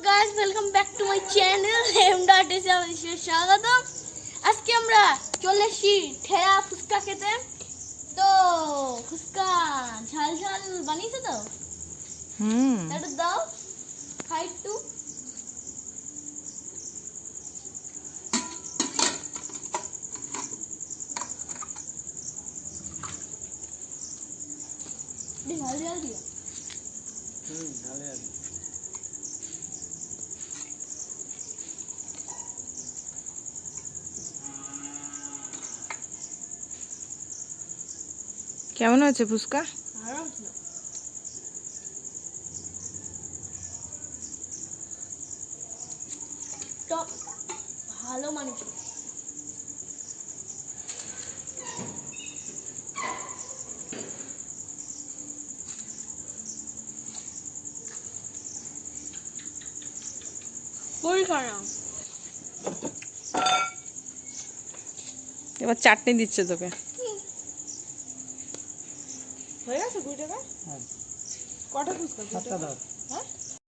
Guys welcome back to my channel M S আপনাদের স্বাগত। আজকে আমরা চলে এসেছি ঠেয়া ফুচকা খেতে। তো ফুচকা ঝাল ঝাল বানিয়েছে তো একটু দাও খাই একটু। ঝাল ঝাল দিয়া ঝালে আছে। কেমন হয়েছে ফুচকা? ভালো মানুষ এবার চাটনি দিচ্ছে তোকে। হয়ে গেছে 2 টাকা। হ্যাঁ, কটা ফুচকা? 7টা দাও। হ্যাঁ